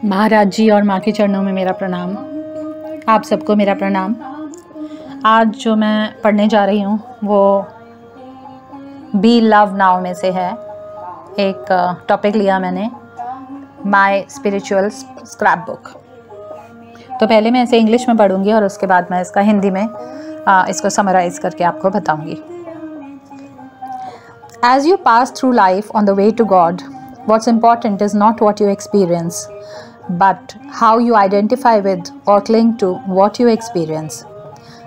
महाराज जी और माँ के चरणों में मेरा प्रणाम। आप सबको मेरा प्रणाम। आज जो मैं पढ़ने जा रही हूँ वो बी लव नाउ में से है। एक टॉपिक लिया मैंने, माय स्पिरिचुअल स्क्रैप बुक। तो पहले मैं इसे इंग्लिश में पढ़ूँगी और उसके बाद मैं इसका हिंदी में इसको समराइज़ करके आपको बताऊँगी। As you pass through life on the way to God, what's important is not what you experience, but how you identify with or cling to what you experience.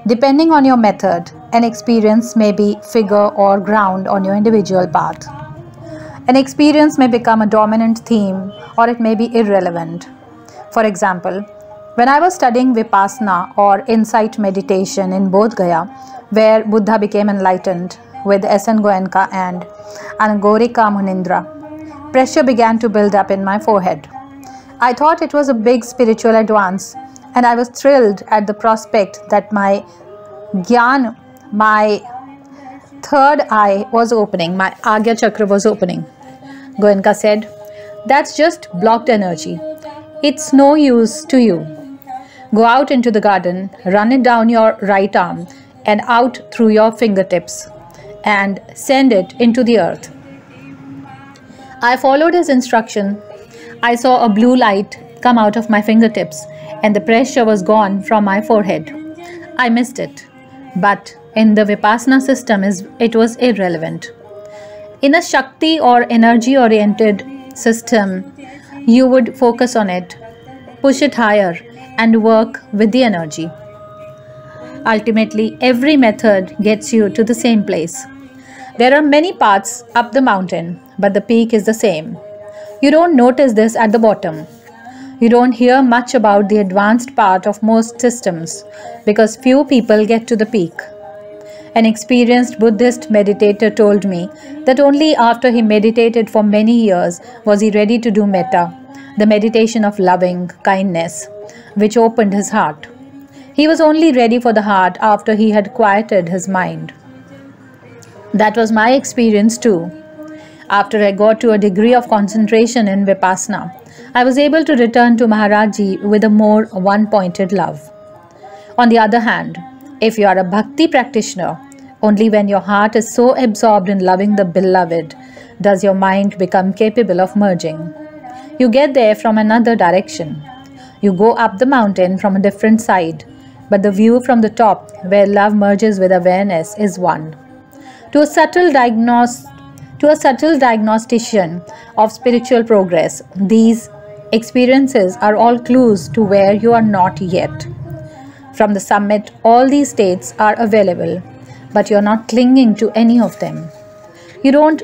Depending on your method, an experience may be figure or ground on your individual path. An experience may become a dominant theme or it may be irrelevant. For example, when I was studying Vipassana or insight meditation in Bodh Gaya, where Buddha became enlightened with S.N. Goenka and Anagarika Munindra, pressure began to build up in my forehead. I thought it was a big spiritual advance, and I was thrilled at the prospect that my Gyan, my third eye was opening, my Agya Chakra was opening. Goenka said, "That's just blocked energy. It's no use to you. Go out into the garden, run it down your right arm and out through your fingertips, and send it into the earth." I followed his instruction. I saw a blue light come out of my fingertips and the pressure was gone from my forehead. I missed it, but in the Vipassana system it was irrelevant. In a Shakti or energy oriented system, you would focus on it, push it higher and work with the energy. Ultimately, every method gets you to the same place. There are many paths up the mountain, but the peak is the same. You don't notice this at the bottom. You don't hear much about the advanced part of most systems because few people get to the peak. An experienced Buddhist meditator told me that only after he meditated for many years was he ready to do metta, the meditation of loving kindness, which opened his heart. He was only ready for the heart after he had quieted his mind. That was my experience too. After I got to a degree of concentration in Vipassana, I was able to return to Maharaj Ji with a more one-pointed love. On the other hand, if you are a bhakti practitioner, only when your heart is so absorbed in loving the beloved does your mind become capable of merging. You get there from another direction. You go up the mountain from a different side, but the view from the top where love merges with awareness is one. To a subtle diagnostician of spiritual progress, these experiences are all clues to where you are not yet. From the summit, all these states are available, but you're not clinging to any of them. You don't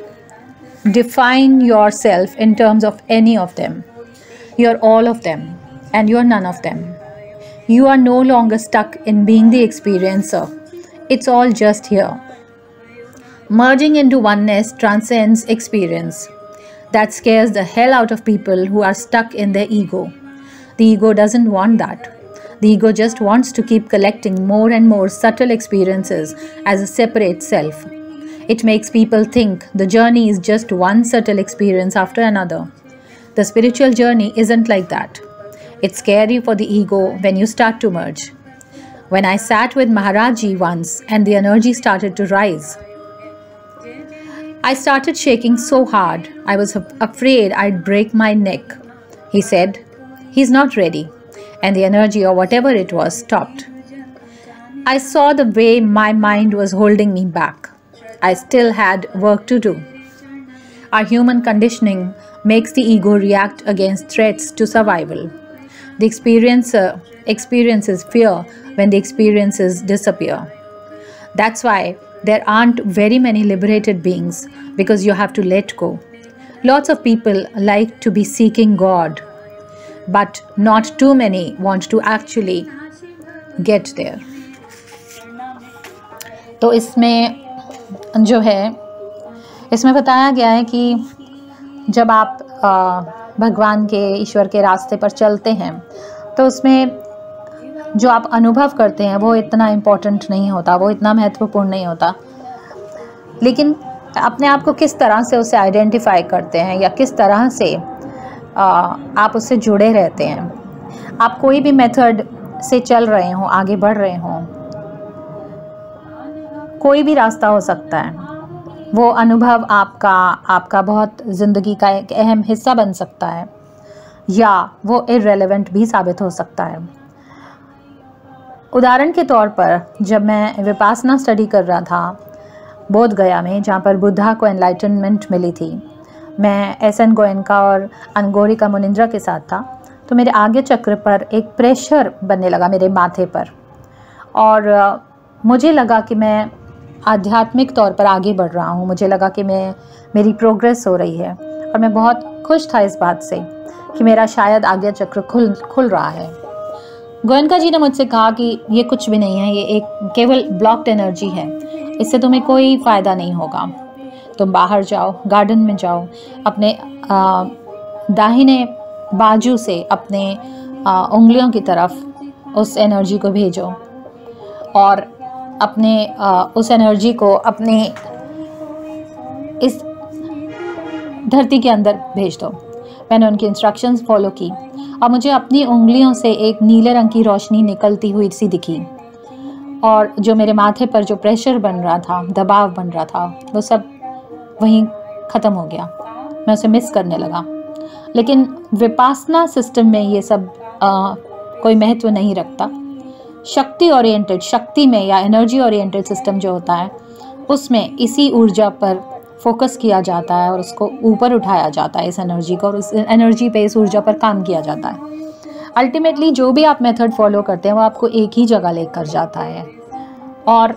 define yourself in terms of any of them. You're all of them, and you're none of them. You are no longer stuck in being the experiencer. It's all just here. Merging into oneness transcends experience. That scares the hell out of people who are stuck in their ego. The ego doesn't want that. The ego just wants to keep collecting more and more subtle experiences as a separate self. It makes people think the journey is just one subtle experience after another. The spiritual journey isn't like that. It's scary for the ego when you start to merge. When I sat with Maharaj Ji once and the energy started to rise, I started shaking so hard, I was afraid I'd break my neck. He said, "He's not ready," and the energy or whatever it was stopped. I saw the way my mind was holding me back. I still had work to do. Our human conditioning makes the ego react against threats to survival. The experiencer experiences fear when the experiences disappear. That's why there aren't very many liberated beings, because you have to let go. Lots of people like to be seeking God, but not too many want to actually get there. तो इसमें जो है, इसमें बताया गया है कि जब आप भगवान के, ईश्वर के रास्ते पर चलते हैं तो उसमें जो आप अनुभव करते हैं वो इतना इम्पोर्टेंट नहीं होता, वो इतना महत्वपूर्ण नहीं होता, लेकिन अपने आप को किस तरह से उसे आइडेंटिफाई करते हैं या किस तरह से आप उससे जुड़े रहते हैं। आप कोई भी मेथड से चल रहे हों, आगे बढ़ रहे हों, कोई भी रास्ता हो सकता है, वो अनुभव आपका बहुत ज़िंदगी का एक अहम हिस्सा बन सकता है या वो इररेलेवेंट भी साबित हो सकता है। उदाहरण के तौर पर जब मैं विपासना स्टडी कर रहा था बोध गया में, जहाँ पर बुद्धा को एनलाइटनमेंट मिली थी, मैं एस.एन. गोयनका और अनगोरिका मुनिंद्रा के साथ था, तो मेरे आगे चक्र पर एक प्रेशर बनने लगा मेरे माथे पर, और मुझे लगा कि मैं आध्यात्मिक तौर पर आगे बढ़ रहा हूँ। मुझे लगा कि मेरी प्रोग्रेस हो रही है, और मैं बहुत खुश था इस बात से कि मेरा शायद आगे चक्र खुल रहा है। गोयनका जी ने मुझसे कहा कि ये कुछ भी नहीं है, ये एक केवल ब्लॉक्ड एनर्जी है, इससे तुम्हें कोई फ़ायदा नहीं होगा। तुम बाहर जाओ, गार्डन में जाओ, अपने दाहिने बाजू से अपने उंगलियों की तरफ उस एनर्जी को भेजो और अपने उस एनर्जी को अपने इस धरती के अंदर भेज दो। मैंने उनकी इंस्ट्रक्शंस फॉलो की और मुझे अपनी उंगलियों से एक नीले रंग की रोशनी निकलती हुई सी दिखी, और जो मेरे माथे पर जो प्रेशर बन रहा था, दबाव बन रहा था, वो सब वहीं ख़त्म हो गया। मैं उसे मिस करने लगा। लेकिन विपासना सिस्टम में ये सब कोई महत्व नहीं रखता। शक्ति ओरिएंटेड, शक्ति में या एनर्जी ओरिएंटेड सिस्टम जो होता है, उसमें इसी ऊर्जा पर फोकस किया जाता है और उसको ऊपर उठाया जाता है, इस एनर्जी को, और उस एनर्जी पे, इस ऊर्जा पर काम किया जाता है। अल्टीमेटली जो भी आप मेथड फॉलो करते हैं वो आपको एक ही जगह लेकर जाता है। और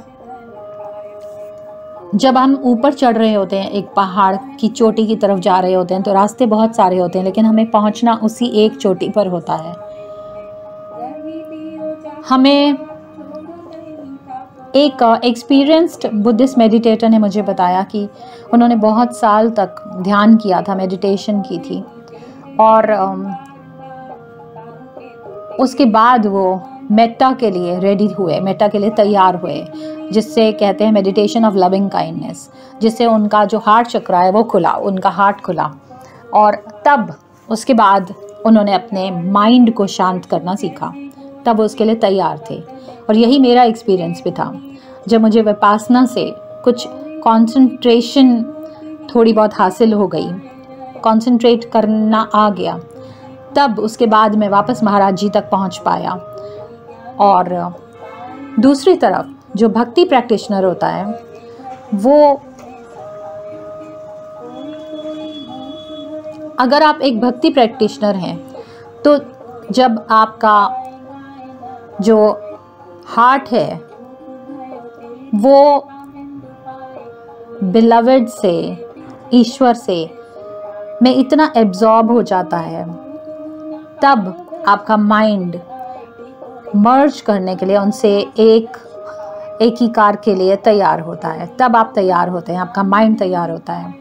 जब हम ऊपर चढ़ रहे होते हैं, एक पहाड़ की चोटी की तरफ जा रहे होते हैं, तो रास्ते बहुत सारे होते हैं, लेकिन हमें पहुंचना उसी एक चोटी पर होता है। हमें एक एक्सपीरियंस्ड बुद्धिस्ट मेडिटेटर ने मुझे बताया कि उन्होंने बहुत साल तक ध्यान किया था, मेडिटेशन की थी, और उसके बाद वो मेटा के लिए रेडी हुए, मेटा के लिए तैयार हुए, जिससे कहते हैं मेडिटेशन ऑफ लविंग काइंडनेस, जिससे उनका जो हार्ट चक्र है वो खुला, उनका हार्ट खुला, और तब उसके बाद उन्होंने अपने माइंड को शांत करना सीखा, तब उसके लिए तैयार थे। और यही मेरा एक्सपीरियंस भी था। जब मुझे विपासना से कुछ कंसंट्रेशन थोड़ी बहुत हासिल हो गई, कंसंट्रेट करना आ गया, तब उसके बाद मैं वापस महाराज जी तक पहुंच पाया। और दूसरी तरफ जो भक्ति प्रैक्टिशनर होता है, वो अगर आप एक भक्ति प्रैक्टिशनर हैं, तो जब आपका जो हार्ट है वो बिलवेड से, ईश्वर से में इतना एब्जॉर्ब हो जाता है, तब आपका माइंड मर्ज करने के लिए, उनसे एकीकार के लिए तैयार होता है। तब आप तैयार होते हैं, आपका माइंड तैयार होता है।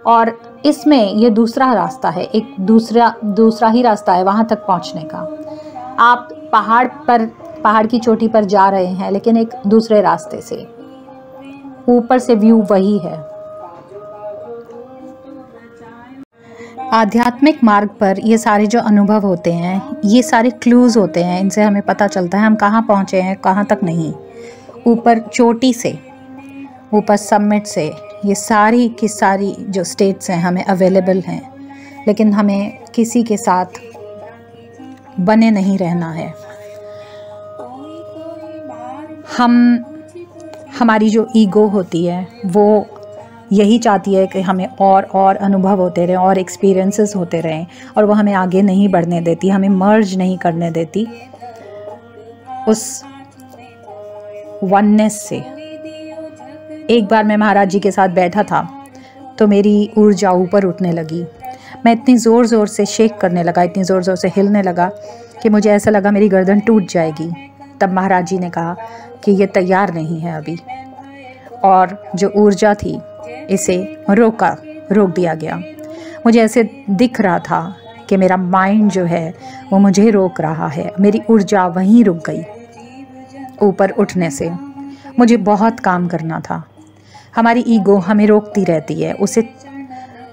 और इसमें ये दूसरा रास्ता है, एक दूसरा ही रास्ता है वहाँ तक पहुँचने का। आप पहाड़ की चोटी पर जा रहे हैं, लेकिन एक दूसरे रास्ते से, ऊपर से व्यू वही है। आध्यात्मिक मार्ग पर ये सारे जो अनुभव होते हैं, ये सारे क्लूज़ होते हैं, इनसे हमें पता चलता है हम कहाँ पहुँचे हैं, कहाँ तक नहीं। ऊपर चोटी से, ऊपर समिट से, ये सारी की सारी जो स्टेट्स हैं हमें अवेलेबल हैं, लेकिन हमें किसी के साथ बने नहीं रहना है। हमारी जो ईगो होती है वो यही चाहती है कि हमें और अनुभव होते रहें, और एक्सपीरियंसेस होते रहें, और वो हमें आगे नहीं बढ़ने देती, हमें मर्ज नहीं करने देती उस वननेस से। एक बार मैं महाराज जी के साथ बैठा था तो मेरी ऊर्जा ऊपर उठने लगी। मैं इतनी ज़ोर से शेक करने लगा, इतनी ज़ोर से हिलने लगा कि मुझे ऐसा लगा मेरी गर्दन टूट जाएगी। तब महाराज जी ने कहा कि ये तैयार नहीं है अभी, और जो ऊर्जा थी इसे रोक दिया गया। मुझे ऐसे दिख रहा था कि मेरा माइंड जो है वो मुझे रोक रहा है, मेरी ऊर्जा वहीं रुक गई ऊपर उठने से। मुझे बहुत काम करना था। हमारी ईगो हमें रोकती रहती है,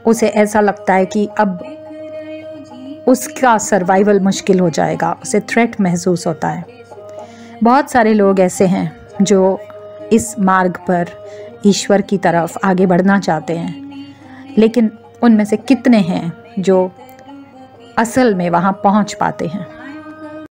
उसे ऐसा लगता है कि अब उसका सर्वाइवल मुश्किल हो जाएगा, उसे थ्रेट महसूस होता है। बहुत सारे लोग ऐसे हैं जो इस मार्ग पर ईश्वर की तरफ आगे बढ़ना चाहते हैं, लेकिन उनमें से कितने हैं जो असल में वहाँ पहुँच पाते हैं।